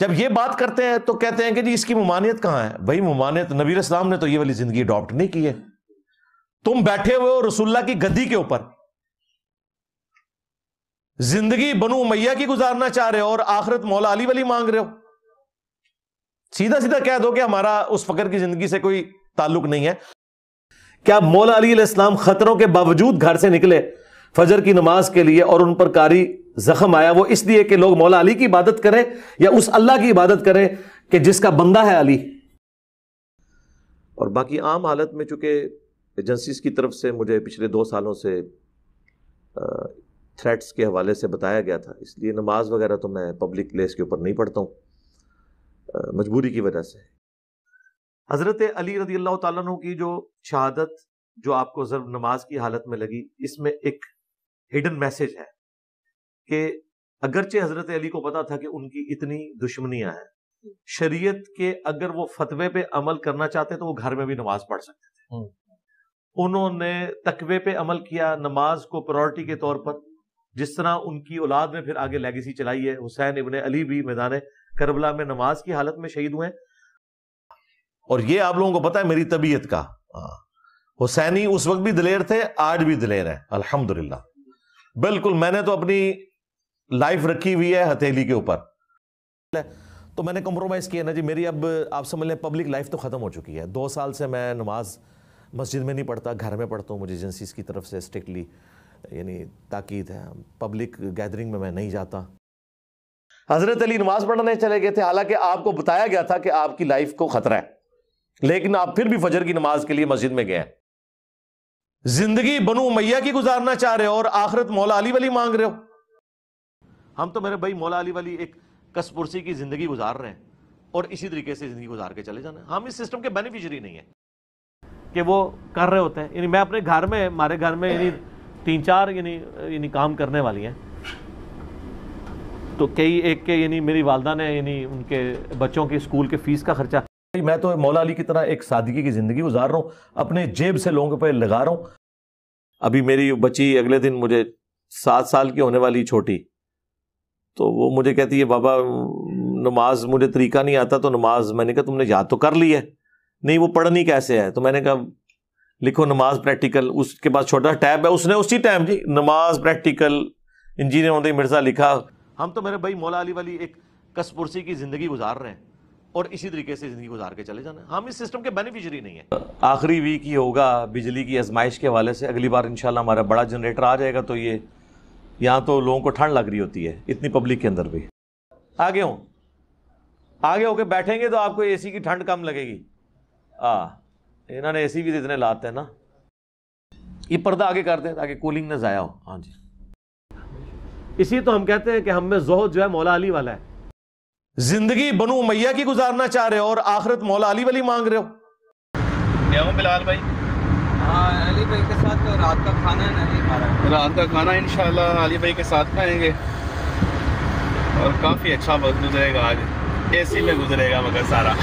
جب یہ بات کرتے ہیں تو کہتے ہیں کہ جی اس کی ممانعت کہاں ہے؟ بھائی ممانعت نبی علیہ السلام نے تو یہ والی زندگی اڈاپٹ نہیں کی ہے. تم بیٹھے ہوئے ہو رسول اللہ کی گدی کے اوپر، زندگی بنو امیہ کی گزارنا چاہ رہے ہو اور آخرت مولا علی والی مانگ رہے ہو. سیدھا سیدھا کہہ دو کہ ہمارا اس فقر کی زندگی سے کوئی تعلق نہیں ہے. کیا مولا علی علیہ السلام خطروں کے باوجود گھر سے نکلے فجر کی نماز کے لیے اور ان پر کاری زخم آیا، وہ اس لیے کہ لوگ مولا علی کی عبادت کریں یا اس اللہ کی عبادت کریں کہ جس کا بندہ ہے علی؟ اور باقی عام حالت میں چونکہ ایجنسیز کی طرف سے مجھے پچھلے 2 سالوں سے تھریٹس کے حوالے سے بتایا گیا تھا، اس لیے نماز وغیرہ تو میں پبلک پلیس کے اوپر نہیں پڑھتا ہوں مجبوری کی وجہ سے. حضرت علی رضی اللہ تعالیٰ عنہ کی جو شہادت جو آپ کو ضرب نماز کی حالت میں لگی، اس میں ایک ہڈن میسج ہے کہ اگرچہ حضرت علی کو پتا تھا کہ ان کی اتنی دشمنیاں ہیں، شریعت کے اگر وہ فتوے پہ عمل کرنا چاہتے تو وہ گھر میں بھی نماز پڑھ سکتے تھے. انہوں نے تقوی پہ عمل کیا، نماز کو پرائورٹی کے طور پر، جس طرح ان کی اولاد میں پھر آگے لیگیسی چلائی ہے. حسین ابن علی بھی میدان کربلا میں نماز کی حالت میں شہید ہوئے. اور یہ آپ لوگوں کو پتا ہے میری طبیعت کا، حسینی اس وقت بھی دلیر تھے، آج بھی دلیر ہیں الحمدللہ. بالکل میں نے تو اپنی لائف رکھی ہوئی ہے ہتھیلی کے اوپر، تو میں نے کمپرومائز کیا نا جی. میری اب آپ سمجھ لیں پبلک لائف تو ختم ہو چکی ہے. 2 سال سے میں نماز مسجد میں نہیں پڑھتا، گھر میں پڑھتا ہوں. مجھے ایجنسیز کی طرف سے اسٹرکٹلی یعنی تاکید ہے، پبلک گیدرنگ میں نہیں جاتا. حضرت علی نماز پڑھنے چلے گئے تھے، حالانکہ آپ کو بتایا گیا تھا کہ آپ کی لائف کو خطرہ ہے، لیکن آپ پھر بھی فجر کی نماز کے لیے مسجد میں گئے. زندگی بنو امیہ کی گزارنا چاہ رہے ہو اور آخرت مولا علی والی مانگ رہے ہو. ہم تو میرے بھائی مولا علی والی ایک کس پرسی کی زندگی گزار رہے ہیں اور اسی طریقے سے زندگی گزار کے چلے جانا. ہم اس سسٹم کے بینیفیشری نہیں ہیں کہ وہ کر رہے ہوتے ہیں. یعنی میں اپنے گھر میں، ہمارے گھر میں یعنی 3-4 یعنی کام کرنے والی ہیں، تو کئی ایک کے یعنی میری والدہ نے یعنی ان کے بچوں کے اسکول کے فیس کا خرچہ. میں تو مولا علی کی طرح ایک سادگی کی زندگی گزار رہا ہوں، اپنے جیب سے لوگوں پہ لگا رہا ہوں. ابھی میری بچی اگلے دن مجھے 7 سال کی ہونے والی چھوٹی، تو وہ مجھے کہتی ہے بابا نماز مجھے طریقہ نہیں آتا تو نماز. میں نے کہا تم نے یاد تو کر لی ہے. نہیں وہ پڑھنی کیسے ہے؟ تو میں نے کہا لکھو نماز پریکٹیکل. اس کے پاس چھوٹا ٹیب ہے، اس نے اسی ٹائم جی نماز پریکٹیکل انجینئر محمد مرزا لکھا. ہم تو میرے بھائی مولا علی والی ایک کس پرسی کی زندگی گزار رہے ہیں اور اسی طریقے سے زندگی گزار کے چلے جانا. ہم اس سسٹم کے بینیفیشری نہیں ہیں. آخری ویک ہی ہوگا بجلی کی آزمائش کے حوالے سے. اگلی بار انشاءاللہ ہمارا بڑا جنریٹر آ جائے گا تو یہ یہاں تو لوگوں کو ٹھنڈ لگ رہی ہوتی ہے اتنی پبلک کے اندر بھی. آگے ہو کے بیٹھیں گے تو آپ کو اے سی کی ٹھنڈ کم لگے گی. انہوں نے اے سی بھی اتنے لاتے ہیں نا. یہ پردہ آگے کر دیں تاکہ کولنگ نہ ضائع ہو. ہاں جی، اسی تو ہم کہتے ہیں کہ ہم میں زہد جو ہے مولا علی والا ہے. زندگی بنو امیہ کی گزارنا چاہ رہے ہو اور آخرت مولا علی والی مانگ رہے ہو. کیا بلال بھائی؟ ہاں علی بھائی کے ساتھ تو رات کا کھانا ہے نہیں کھا رہا ہے. رات کا کھانا انشاءاللہ علی بھائی کے ساتھ کھائیں گے اور کافی اچھا وقت گزرے گا. آج اے سی میں گزرے گا مگر سارا.